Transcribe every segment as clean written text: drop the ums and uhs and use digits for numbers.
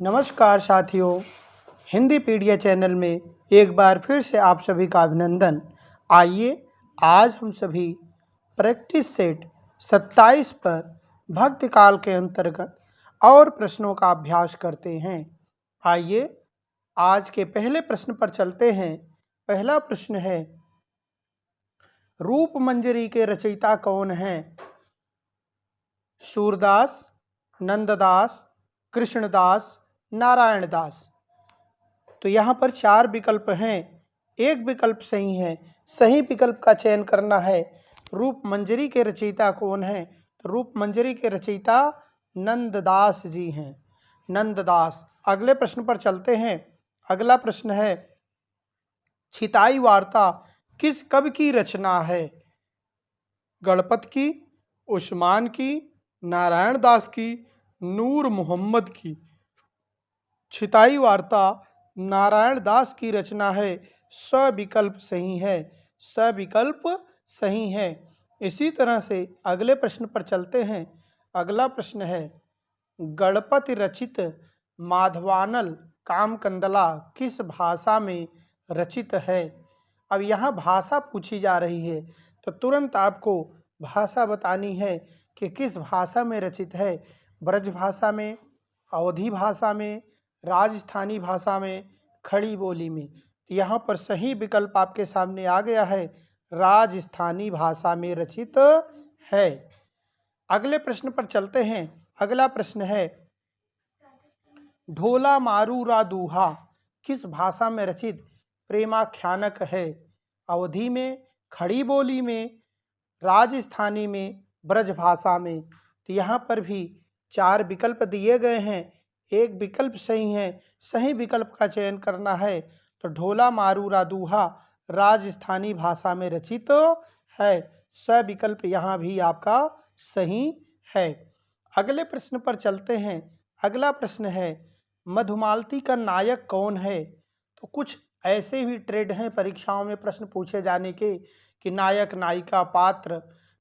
नमस्कार साथियों, हिंदी पीडिया चैनल में एक बार फिर से आप सभी का अभिनंदन। आइए आज हम सभी प्रैक्टिस सेट 27 पर भक्ति काल के अंतर्गत और प्रश्नों का अभ्यास करते हैं। आइए आज के पहले प्रश्न पर चलते हैं। पहला प्रश्न है, रूप मंजरी के रचयिता कौन हैं? सूरदास, नंददास, कृष्णदास, नारायण दास। तो यहाँ पर 4 विकल्प हैं, एक विकल्प सही है। सही विकल्प का चयन करना है। रूप मंजरी के रचयिता कौन है? तो रूप मंजरी के रचयिता नंददास जी हैं, नंददास। अगले प्रश्न पर चलते हैं। अगला प्रश्न है, छिताई वार्ता किस कवि की रचना है? गणपत की, उस्मान की, नारायण दास की, नूर मोहम्मद की। छिताई वार्ता नारायण दास की रचना है। सविकल्प सही है, सविकल्प सही है। इसी तरह से अगले प्रश्न पर चलते हैं। अगला प्रश्न है, गणपति रचित माधवानल कामकंदला किस भाषा में रचित है? अब यहाँ भाषा पूछी जा रही है, तो तुरंत आपको भाषा बतानी है कि किस भाषा में रचित है। ब्रज भाषा में, अवधी भाषा में, राजस्थानी भाषा में, खड़ी बोली में। तो यहाँ पर सही विकल्प आपके सामने आ गया है, राजस्थानी भाषा में रचित है। अगले प्रश्न पर चलते हैं। अगला प्रश्न है, ढोला मारूरा दूहा किस भाषा में रचित प्रेमाख्यानक है? अवधी में, खड़ी बोली में, राजस्थानी में, ब्रज भाषा में। तो यहाँ पर भी 4 विकल्प दिए गए हैं, एक विकल्प सही है। सही विकल्प का चयन करना है। तो ढोला मारूरा दूहा राजस्थानी भाषा में रचित है। सविकल्प यहाँ भी आपका सही है। अगले प्रश्न पर चलते हैं। अगला प्रश्न है, मधुमालती का नायक कौन है? तो कुछ ऐसे भी ट्रेड हैं परीक्षाओं में प्रश्न पूछे जाने के कि नायक नायिका पात्र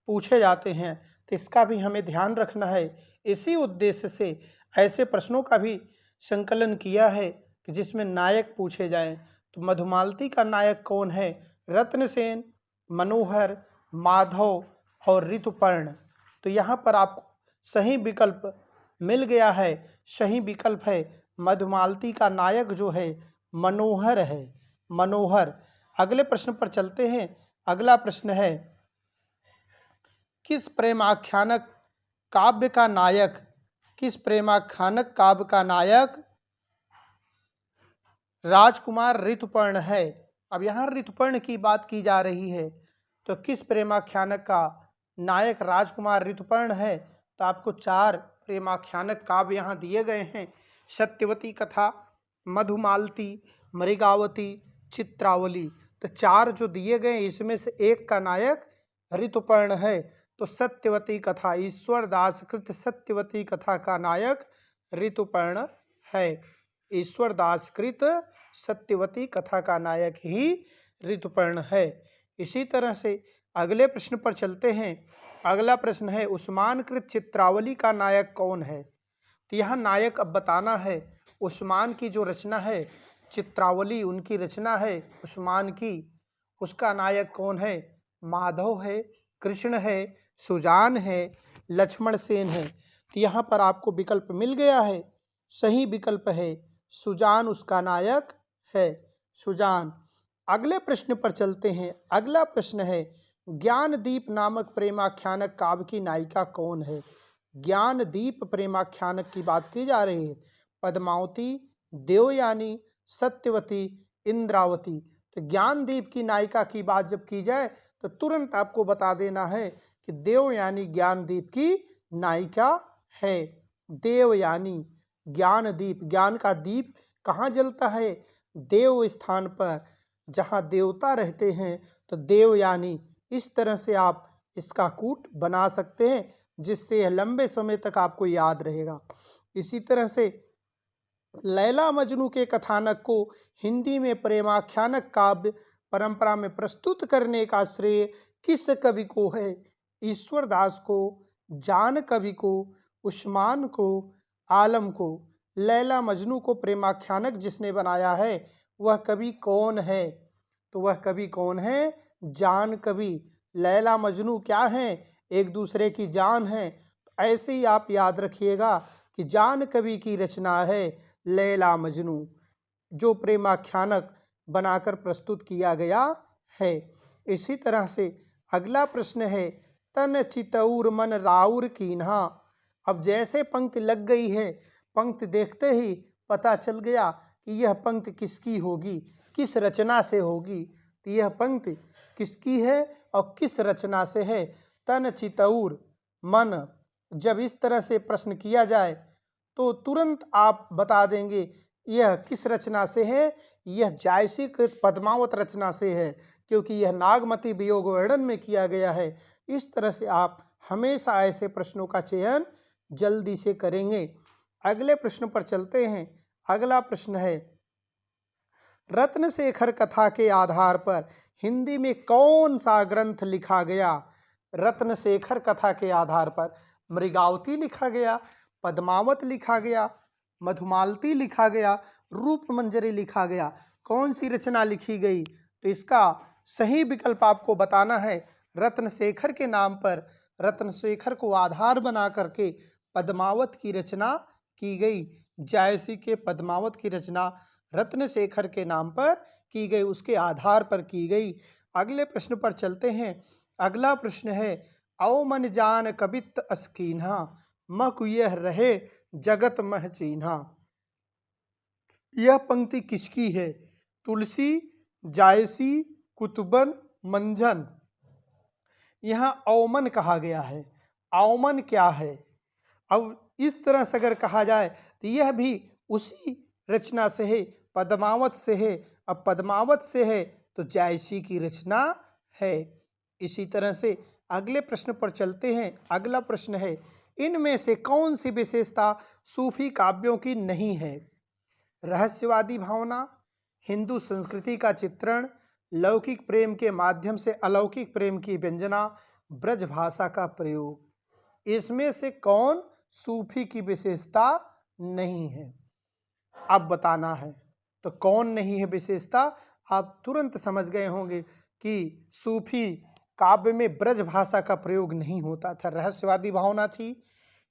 पूछे जाते हैं, तो इसका भी हमें ध्यान रखना है। इसी उद्देश्य से ऐसे प्रश्नों का भी संकलन किया है कि जिसमें नायक पूछे जाएं। तो मधुमालती का नायक कौन है? रत्नसेन, मनोहर, माधव और ऋतुपर्ण। तो यहाँ पर आपको सही विकल्प मिल गया है। सही विकल्प है, मधुमालती का नायक जो है मनोहर है, मनोहर। अगले प्रश्न पर चलते हैं। अगला प्रश्न है, किस प्रेमाख्यानक काव्य का नायक, किस प्रेमाख्यानक काव्य का नायक राजकुमार ऋतुपर्ण है? अब यहाँ ऋतुपर्ण की बात की जा रही है, तो किस प्रेमाख्यानक का नायक राजकुमार ऋतुपर्ण है? तो आपको 4 प्रेमाख्यानक काव्य यहाँ दिए गए हैं। सत्यवती कथा, मधुमालती, मृगावती, चित्रावली। तो 4 जो दिए गए इसमें से एक का नायक ऋतुपर्ण है। तो सत्यवती कथा, ईश्वर दास कृत सत्यवती कथा का नायक ऋतुपर्ण है। ईश्वर दास कृत सत्यवती कथा का नायक ही ऋतुपर्ण है। इसी तरह से अगले प्रश्न पर चलते हैं। अगला प्रश्न है, उस्मान कृत चित्रावली का नायक कौन है? तो यहाँ नायक अब बताना है। उस्मान की जो रचना है चित्रावली, उनकी रचना है उस्मान की, उसका नायक कौन है? माधव है, कृष्ण है, सुजान है, लक्ष्मण सेन है। तो यहाँ पर आपको विकल्प मिल गया है। सही विकल्प है, सुजान उसका नायक है, सुजान। अगले प्रश्न पर चलते हैं। अगला प्रश्न है, ज्ञानदीप नामक प्रेमाख्यानक काव्य की नायिका कौन है? ज्ञानदीप प्रेमाख्यानक की बात की जा रही है। पद्मावती, देवयानी, सत्यवती, इंद्रावती। तो ज्ञानदीप की नायिका की बात जब की जाए तो तुरंत आपको बता देना है कि देवयानी ज्ञानदीप की नायिका है। देवयानी, ज्ञानदीप। ज्ञान का दीप कहाँ जलता है? देव स्थान पर, जहाँ देवता रहते हैं। तो देवयानी, इस तरह से आप इसका कूट बना सकते हैं, जिससे यह लंबे समय तक आपको याद रहेगा। इसी तरह से लैला मजनू के कथानक को हिंदी में प्रेमाख्यानक काव्य परंपरा में प्रस्तुत करने का श्रेय किस कवि को है? ईश्वर दास को, जान कवि को, उस्मान को, आलम को। लैला मजनू को प्रेमाख्यानक जिसने बनाया है वह कवि कौन है? तो वह कवि कौन है? जान कवि। लैला मजनू क्या है? एक दूसरे की जान है। तो ऐसे ही आप याद रखिएगा कि जान कवि की रचना है लैला मजनू, जो प्रेमाख्यानक बनाकर प्रस्तुत किया गया है। इसी तरह से अगला प्रश्न है, तन चितौर मन राउर कीन्हा। अब जैसे पंक्ति लग गई है, पंक्ति देखते ही पता चल गया कि यह पंक्ति किसकी होगी, किस रचना से होगी। तो यह पंक्ति किसकी है और किस रचना से है? तन चितौर मन। जब इस तरह से प्रश्न किया जाए तो तुरंत आप बता देंगे यह किस रचना से है। यह जायसी कृत पद्मावत रचना से है, क्योंकि यह नागमती वियोग वर्णन में किया गया है। इस तरह से आप हमेशा ऐसे प्रश्नों का चयन जल्दी से करेंगे। अगले प्रश्न पर चलते हैं। अगला प्रश्न है, रत्नशेखर कथा के आधार पर हिंदी में कौन सा ग्रंथ लिखा गया? रत्नशेखर कथा के आधार पर मृगावती लिखा गया, पद्मावत लिखा गया, मधुमालती लिखा गया, रूपमंजरी लिखा गया। कौन सी रचना लिखी गई? तो इसका सही विकल्प आपको बताना है। रत्नशेखर के नाम पर, रत्नशेखर को आधार बना करके पद्मावत की रचना की गई। जायसी के पद्मावत की रचना रत्नशेखर के नाम पर की गई, उसके आधार पर की गई। अगले प्रश्न पर चलते हैं। अगला प्रश्न है, औ मन जान कबित अस्कीन्हा, मकु यह रहे जगत मह चीन्हा। यह पंक्ति किसकी है? तुलसी, जायसी, कुतुबन, मंझन। यहाँ औमन कहा गया है। औमन क्या है? अब इस तरह से अगर कहा जाए तो यह भी उसी रचना से है, पद्मावत से है। अब पद्मावत से है तो जायसी की रचना है। इसी तरह से अगले प्रश्न पर चलते हैं। अगला प्रश्न है, इनमें से कौन सी विशेषता सूफी काव्यों की नहीं है? रहस्यवादी भावना, हिंदू संस्कृति का चित्रण, लौकिक प्रेम के माध्यम से अलौकिक प्रेम की व्यंजना, ब्रज भाषा का प्रयोग। इसमें से कौन सूफी की विशेषता नहीं है? अब बताना है। तो कौन नहीं है विशेषता? आप तुरंत समझ गए होंगे कि सूफी काव्य में ब्रज भाषा का प्रयोग नहीं होता था। रहस्यवादी भावना थी,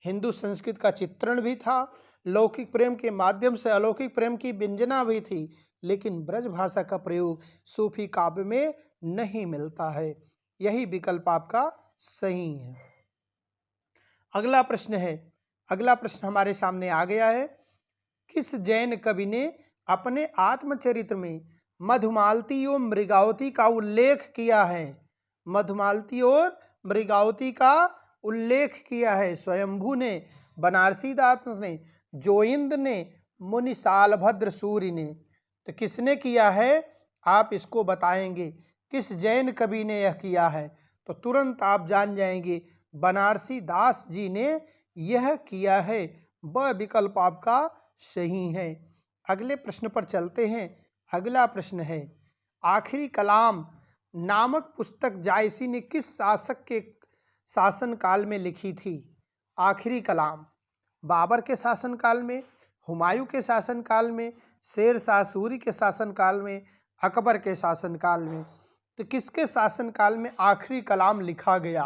हिंदू संस्कृति का चित्रण भी था, लौकिक प्रेम के माध्यम से अलौकिक प्रेम की व्यंजना भी थी, लेकिन ब्रज भाषा का प्रयोग सूफी काव्य में नहीं मिलता है। यही विकल्प आपका सही है। अगला प्रश्न है, अगला प्रश्न हमारे सामने आ गया है, किस जैन कवि ने अपने आत्मचरित्र में मधुमालती और मृगावती का उल्लेख किया है? मधुमालती और मृगावती का उल्लेख किया है। स्वयंभू ने, बनारसी दास ने, जोइंद ने, मुनि सालभद्र सूरि ने। तो किसने किया है? आप इसको बताएंगे किस जैन कवि ने यह किया है। तो तुरंत आप जान जाएंगे बनारसी दास जी ने यह किया है। वह विकल्प आपका सही है। अगले प्रश्न पर चलते हैं। अगला प्रश्न है, आखिरी कलाम नामक पुस्तक जायसी ने किस शासक के शासनकाल में लिखी थी? आखिरी कलाम बाबर के शासनकाल में, हुमायूं के शासनकाल में, शेर शाह सूरी के शासनकाल में, अकबर के शासनकाल में। तो किसके शासनकाल में आखिरी कलाम लिखा गया?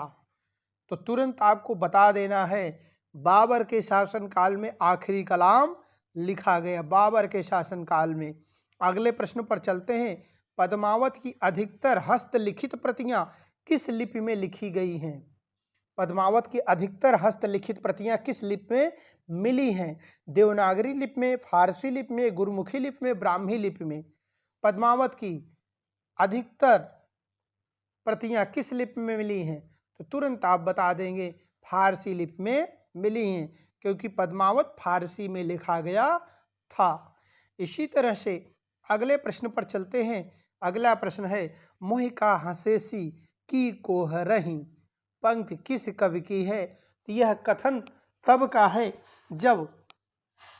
तो तुरंत आपको बता देना है, बाबर के शासनकाल में आखिरी कलाम लिखा गया, बाबर के शासनकाल में। अगले प्रश्न पर चलते हैं। पद्मावत की अधिकतर हस्तलिखित प्रतियां किस लिपि में लिखी गई हैं? पद्मावत की अधिकतर हस्तलिखित प्रतियां किस लिपि में मिली हैं? देवनागरी लिपि में, फारसी लिपि में, गुरमुखी लिपि में, ब्राह्मी लिपि में। पद्मावत की अधिकतर प्रतियां किस लिपि में मिली हैं? तो तुरंत आप बता देंगे फारसी लिपि में मिली हैं, क्योंकि पद्मावत फारसी में लिखा गया था। इसी तरह से अगले प्रश्न पर चलते हैं। अगला प्रश्न है, मोहि का हंसेसी की कोहरही। पंक्ति किस कवि की है? तो यह कथन तब का है जब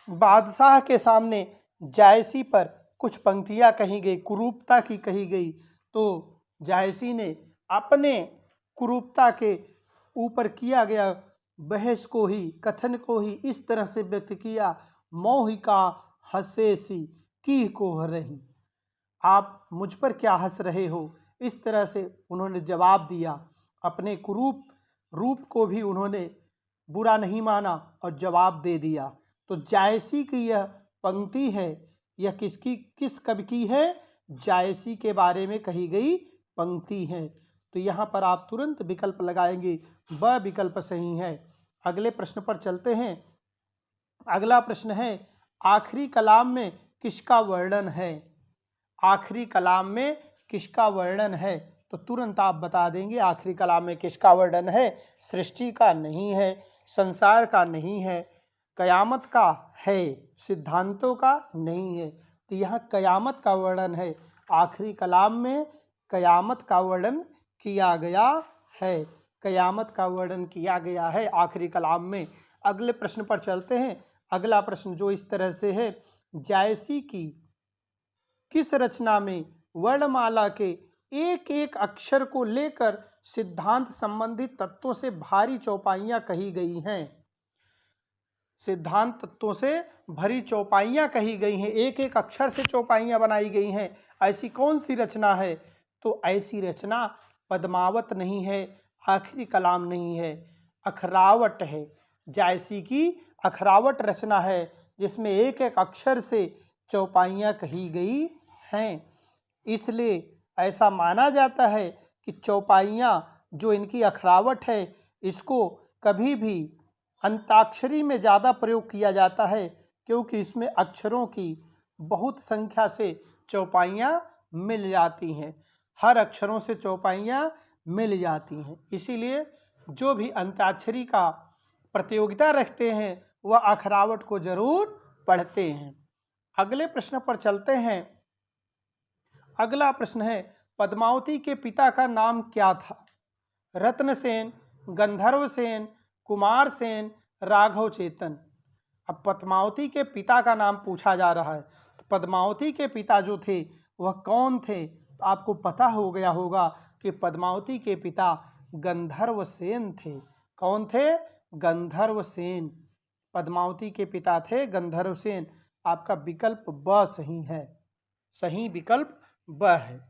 बादशाह के सामने जायसी पर कुछ पंक्तियां कही गई, कुरूपता की कही गई, तो जायसी ने अपने कुरूपता के ऊपर किया गया बहस को ही, कथन को ही इस तरह से व्यक्त किया मोहिका हसेसी की कोह रही। आप मुझ पर क्या हंस रहे हो, इस तरह से उन्होंने जवाब दिया। अपने कुरूप रूप को भी उन्होंने बुरा नहीं माना और जवाब दे दिया। तो जायसी की यह पंक्ति है, यह किस कवि की है? जायसी के बारे में कही गई पंक्ति है। तो यहाँ पर आप तुरंत विकल्प लगाएंगे, ब विकल्प सही है। अगले प्रश्न पर चलते हैं। अगला प्रश्न है, आखिरी कलाम में किसका वर्णन है? आखिरी कलाम में किसका वर्णन है? तो तुरंत आप बता देंगे आखिरी कलाम में किसका वर्णन है। सृष्टि का नहीं है, संसार का नहीं है, कयामत का है, सिद्धांतों का नहीं है। तो यहाँ कयामत का वर्णन है। आखिरी कलाम में कयामत का वर्णन किया गया है। कयामत का वर्णन किया गया है आखिरी कलाम में। अगले प्रश्न पर चलते हैं। अगला प्रश्न जो इस तरह से है, जायसी की किस रचना में वर्णमाला के एक एक अक्षर को लेकर सिद्धांत संबंधित तत्वों से भारी चौपाइयां कही गई हैं? सिद्धांत तत्वों से भरी चौपाइयां कही गई हैं, एक एक अक्षर से चौपाइयां बनाई गई हैं। ऐसी कौन सी रचना है? तो ऐसी रचना पद्मावत नहीं है, आखिरी कलाम नहीं है, अखरावट है। जायसी की अखरावट रचना है, जिसमें एक एक अक्षर से चौपाइयां कही गई हैं। इसलिए ऐसा माना जाता है कि चौपाइयां जो इनकी अखरावट है, इसको कभी भी अंताक्षरी में ज़्यादा प्रयोग किया जाता है, क्योंकि इसमें अक्षरों की बहुत संख्या से चौपाइयां मिल जाती हैं। हर अक्षरों से चौपाइयां मिल जाती हैं। इसीलिए जो भी अंताक्षरी का प्रतियोगिता रखते हैं वह अखरावट को जरूर पढ़ते हैं। अगले प्रश्न पर चलते हैं। अगला प्रश्न है, पद्मावती के पिता का नाम क्या था? रत्नसेन, गंधर्वसेन, कुमार सेन, राघव चेतन। अब पद्मावती के पिता का नाम पूछा जा रहा है। तो पद्मावती के पिता जो थे वह कौन थे? तो आपको पता हो गया होगा कि पद्मावती के पिता गंधर्वसेन थे। कौन थे? गंधर्वसेन। पद्मावती के पिता थे गंधर्वसेन। आपका विकल्प ब सही है। सही विकल्प ब है।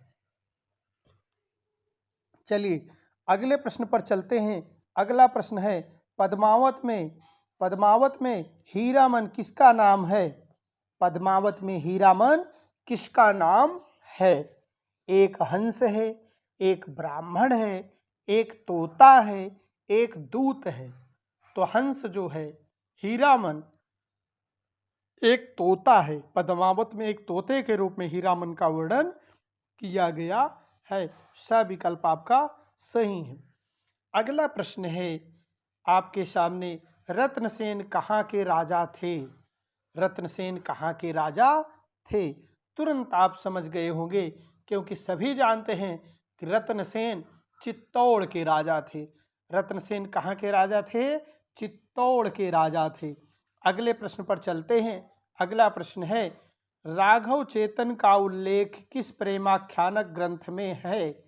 चलिए अगले प्रश्न पर चलते हैं। अगला प्रश्न है, पद्मावत में हीरामन किसका नाम है? पद्मावत में हीरामन किसका नाम है? एक हंस है, एक ब्राह्मण है, एक तोता है, एक दूत है। तो हंस जो है, हीरामन एक तोता है। पद्मावत में एक तोते के रूप में हीरामन का वर्णन किया गया है। स विकल्प आपका सही है। अगला प्रश्न है आपके सामने, रत्नसेन कहाँ के राजा थे? रत्नसेन कहाँ के राजा थे? तुरंत आप समझ गए होंगे, क्योंकि सभी जानते हैं कि रत्नसेन चित्तौड़ के राजा थे। रत्नसेन कहाँ के राजा थे? चित्तौड़ के राजा थे। अगले प्रश्न पर चलते हैं। अगला प्रश्न है, राघव चेतन का उल्लेख किस प्रेमाख्यानक ग्रंथ में है?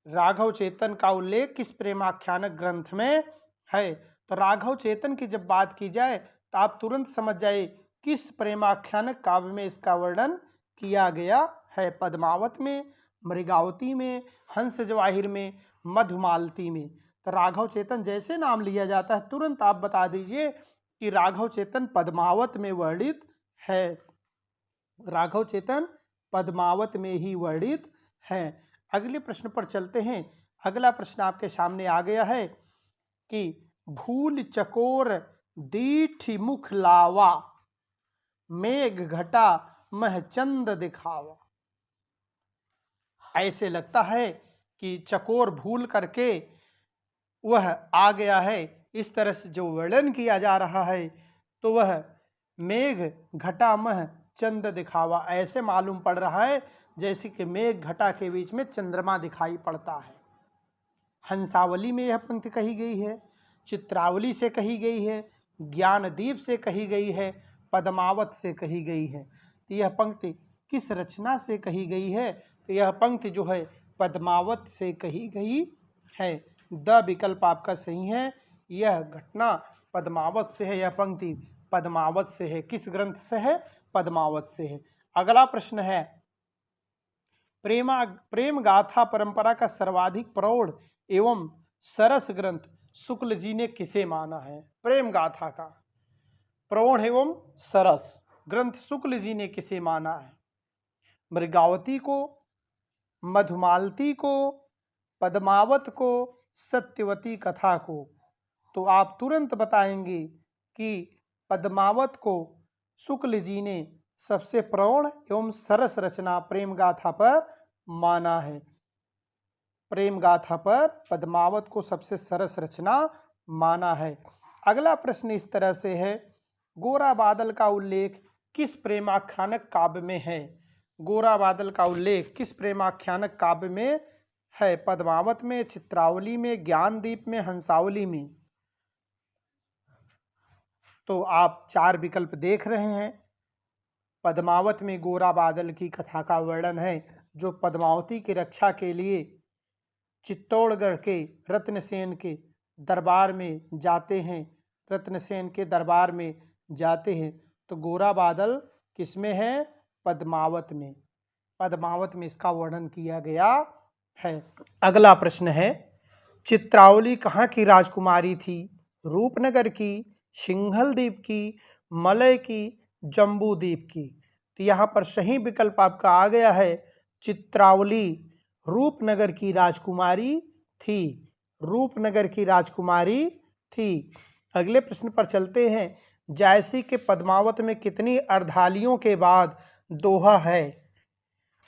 राघव चेतन का उल्लेख किस प्रेमाख्यानक ग्रंथ में है? तो राघव चेतन की जब बात की जाए तो आप तुरंत समझ जाए किस प्रेमाख्यानक काव्य में इसका वर्णन किया गया है। पद्मावत में, मृगावती में, हंस जवाहिर में, मधुमालती में। तो राघव चेतन जैसे नाम लिया जाता है तुरंत आप बता दीजिए कि राघव चेतन पद्मावत में वर्णित है। राघव चेतन पद्मावत में ही वर्णित है। अगले प्रश्न पर चलते हैं। अगला प्रश्न आपके सामने आ गया है कि भूल चकोर दीठ मुख लावा, मेघ घटा मह चंद दिखावा। ऐसे लगता है कि चकोर भूल करके वह आ गया है। इस तरह से जो वर्णन किया जा रहा है तो वह मेघ घटा मह चंद दिखावा, ऐसे मालूम पड़ रहा है जैसे कि मेघ घटा के बीच में चंद्रमा दिखाई पड़ता है। हंसावली में यह पंक्ति कही गई है, चित्रावली से कही गई है, ज्ञानदीप से कही गई है, पद्मावत से कही गई है। तो यह पंक्ति किस रचना से कही गई है? तो यह पंक्ति जो है पद्मावत से कही गई है। द विकल्प आपका सही है। यह घटना पद्मावत से है, यह पंक्ति पद्मावत से है। किस ग्रंथ से है? पद्मावत से है। अगला प्रश्न है, प्रेम गाथा परंपरा का सर्वाधिक प्रौढ़ एवं सरस ग्रंथ शुक्ल जी ने किसे माना है? प्रेम गाथा का प्रौढ़ एवं सरस ग्रंथ शुक्ल जी ने किसे माना है? मृगावती को, मधुमालती को, पद्मावत को, सत्यवती कथा को? तो आप तुरंत बताएंगे कि पद्मावत को शुक्ल जी ने सबसे प्रौढ़ एवं सरस रचना प्रेम गाथा पर माना है। प्रेम गाथा पर पद्मावत को सबसे सरस रचना माना है। अगला प्रश्न इस तरह से है, गोरा बादल का उल्लेख किस प्रेमाख्यानक काव्य में है? गोरा बादल का उल्लेख किस प्रेमाख्यानक काव्य में है? पद्मावत में, चित्रावली में, ज्ञानदीप में, हंसावली में? तो आप 4 विकल्प देख रहे हैं। पद्मावत में गोरा बादल की कथा का वर्णन है, जो पद्मावती की रक्षा के लिए चित्तौड़गढ़ के रत्नसेन के दरबार में जाते हैं। रत्नसेन के दरबार में जाते हैं तो गोरा बादल किसमें है? पद्मावत में। पद्मावत में इसका वर्णन किया गया है। अगला प्रश्न है, चित्रावली कहाँ की राजकुमारी थी? रूपनगर की, सिंघलदीप की, मलय की, जम्बूदीप की? तो यहाँ पर सही विकल्प आपका आ गया है, चित्रावली रूपनगर की राजकुमारी थी। रूपनगर की राजकुमारी थी। अगले प्रश्न पर चलते हैं, जायसी के पद्मावत में कितनी अर्धालियों के बाद दोहा है?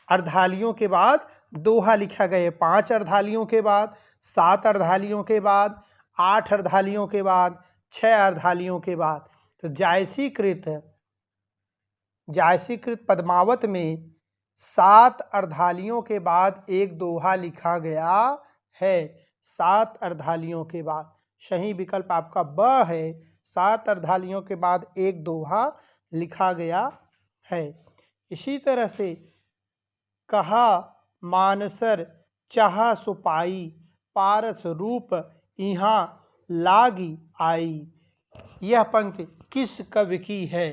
अर्धालियों के बाद दोहा लिखा गया। 5 अर्धालियों के बाद, 7 अर्धालियों के बाद, 8 अर्धालियों के बाद, 6 अर्धालियों के बाद? तो जायसीकृत पद्मावत में 7 अर्धालियों के बाद एक दोहा लिखा गया है। 7 अर्धालियों के बाद। सही विकल्प आपका ब है। 7 अर्धालियों के बाद एक दोहा लिखा गया है। इसी तरह से कहा मानसर चाहा सुपाई, पारस रूप यहाँ लागी आई? यह पंक्ति किस कवि की है?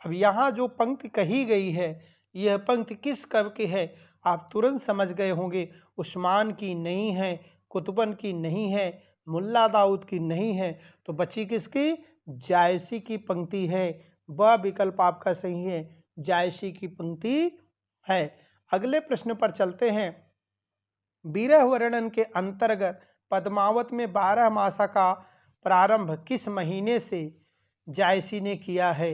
अब यहाँ जो पंक्ति कही गई है, यह पंक्ति किस कवि की है? आप तुरंत समझ गए होंगे। उस्मान की नहीं है, कुतुबन की नहीं है, मुल्ला दाऊद की नहीं है, तो बची किसकी? जायसी की पंक्ति है। वह विकल्प आपका सही है, जायसी की पंक्ति है। अगले प्रश्न पर चलते हैं, विरह वर्णन के अंतर्गत पद्मावत में 12 मासा का प्रारंभ किस महीने से जायसी ने किया है?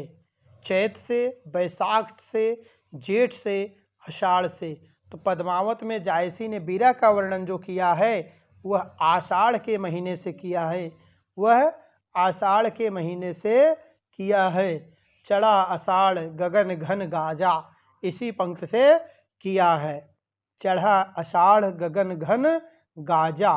चैत से, बैसाख से, जेठ से, आषाढ़ से? तो पद्मावत में जायसी ने विरह का वर्णन जो किया है वह आषाढ़ के महीने से किया है। वह आषाढ़ के महीने से किया है। चढ़ा आषाढ़ गगन घन गाजा, इसी पंक्ति से किया है। चढ़ा आषाढ़ गगन घन गाजा।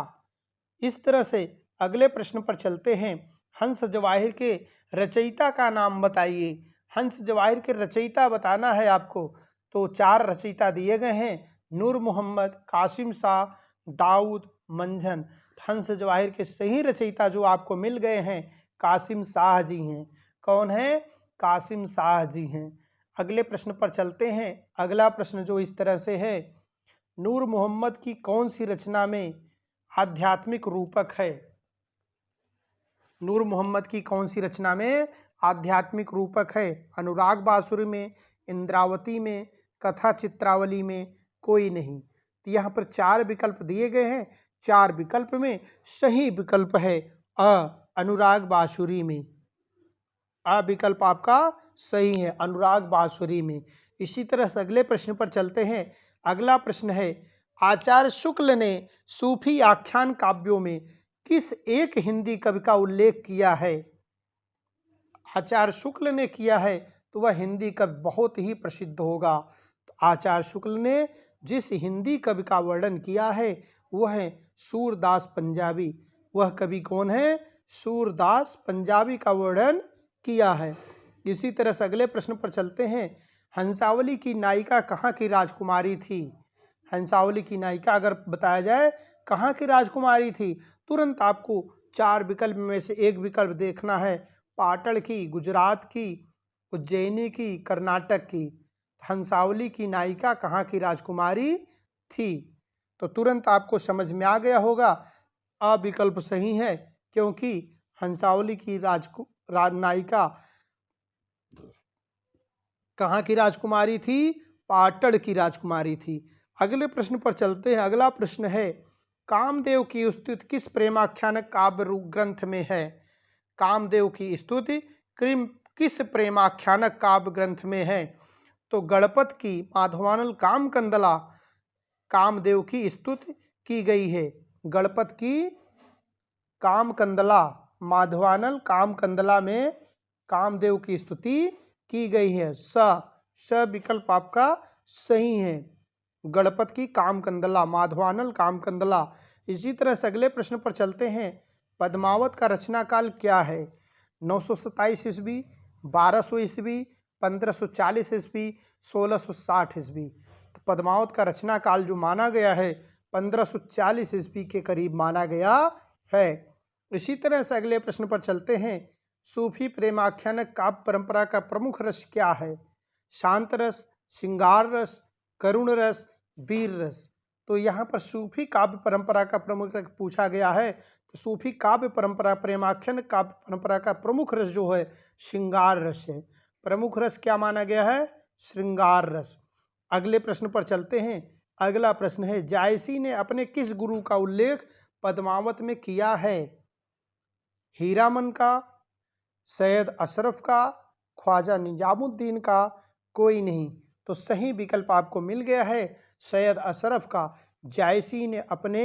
इस तरह से अगले प्रश्न पर चलते हैं, हंस जवाहिर के रचयिता का नाम बताइए। हंस जवाहिर के रचयिता बताना है आपको। तो 4 रचयिता दिए गए हैं, नूर मोहम्मद, कासिम शाह, दाऊद, मंझन। हंस जवाहिर के सही रचयिता जो आपको मिल गए हैं, कासिम शाह जी हैं। कौन है? कासिम शाह जी हैं। अगले प्रश्न पर चलते हैं। अगला प्रश्न जो इस तरह से है, नूर मोहम्मद की कौन सी रचना में आध्यात्मिक रूपक है? नूर मोहम्मद की कौन सी रचना में आध्यात्मिक रूपक है? अनुराग बांसुरी में, इंद्रावती में, कथा चित्रावली में? कोई नहीं। तो यहाँ पर 4 विकल्प दिए गए हैं। 4 विकल्प में सही विकल्प है अनुराग बांसुरी में। विकल्प आपका सही है, अनुराग बांसुरी में। इसी तरह से अगले प्रश्न पर चलते हैं। अगला प्रश्न है, आचार्य शुक्ल ने सूफी आख्यान काव्यों में किस एक हिंदी कवि का उल्लेख किया है? आचार्य शुक्ल ने किया है तो वह हिंदी कवि बहुत ही प्रसिद्ध होगा। तो आचार्य शुक्ल ने जिस हिंदी कवि का वर्णन किया है वह है सूरदास पंजाबी। वह कवि कौन है? सूरदास पंजाबी का वर्णन किया है। इसी तरह से अगले प्रश्न पर चलते हैं, हंसावली की नायिका कहाँ की राजकुमारी थी? हंसावली की नायिका अगर बताया जाए कहाँ की राजकुमारी थी, तुरंत आपको 4 विकल्प में से एक विकल्प देखना है, पाटण की, गुजरात की, उज्जैनी की, कर्नाटक की। हंसावली की नायिका कहाँ की राजकुमारी थी? तो तुरंत आपको समझ में आ गया होगा, अ विकल्प सही है, क्योंकि हंसावली की नायिका कहाँ की राजकुमारी थी? पाटण की राजकुमारी थी। अगले प्रश्न पर चलते हैं। अगला प्रश्न है, कामदेव की स्तुति किस प्रेमाख्यानक काव्य ग्रंथ में है? कामदेव की स्तुति किस प्रेमाख्यानक काव्य ग्रंथ में है? तो गणपत की माधवानल कामकंदला कामदेव की स्तुति की गई है। गणपत की कामकंदला, माधवानल कामकंदला में कामदेव की स्तुति की गई है। स विकल्प आपका सही है। गणपत की कामकंदला, माधवानल कामकंदला। इसी तरह से अगले प्रश्न पर चलते हैं। पद्मावत का रचना काल क्या है? 927 ईस्वी, 1200 ईस्वी, 1540 ईस्वी, 1660 ईस्वी। तो पद्मावत का रचना काल जो माना गया है 1540 ईस्वी के करीब माना गया है। इसी तरह से अगले प्रश्न पर चलते हैं। सूफी प्रेमाख्यानक काव्य परंपरा का प्रमुख रस क्या है? शांत रस, श्रृंगार रस, करुण रस, वीर रस। तो यहाँ पर सूफी काव्य परंपरा का प्रमुख रस पूछा गया है। तो सूफी काव्य परंपरा, प्रेमाख्यान काव्य परंपरा का प्रमुख रस जो है श्रृंगार रस है। प्रमुख रस क्या माना गया है? श्रृंगार रस। अगले प्रश्न पर चलते हैं। अगला प्रश्न है, जायसी ने अपने किस गुरु का उल्लेख पद्मावत में किया है? हीरामन का, सैयद अशरफ का, ख्वाजा निजामुद्दीन का, कोई नहीं। तो सही विकल्प आपको मिल गया है, सैयद अशरफ का। जायसी ने अपने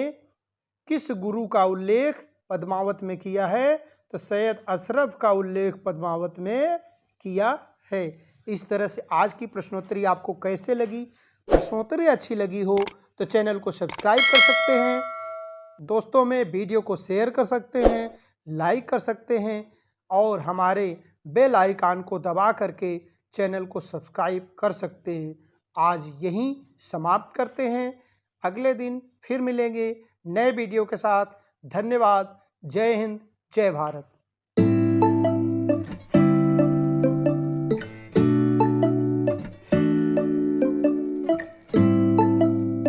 किस गुरु का उल्लेख पद्मावत में किया है? तो सैयद अशरफ का उल्लेख पद्मावत में किया है। इस तरह से आज की प्रश्नोत्तरी आपको कैसे लगी? प्रश्नोत्तरी अच्छी लगी हो तो चैनल को सब्सक्राइब कर सकते हैं, दोस्तों में वीडियो को शेयर कर सकते हैं, लाइक कर सकते हैं और हमारे बेल आइकन को दबा करके चैनल को सब्सक्राइब कर सकते हैं। आज यहीं समाप्त करते हैं, अगले दिन फिर मिलेंगे नए वीडियो के साथ। धन्यवाद। जय हिंद, जय भारत।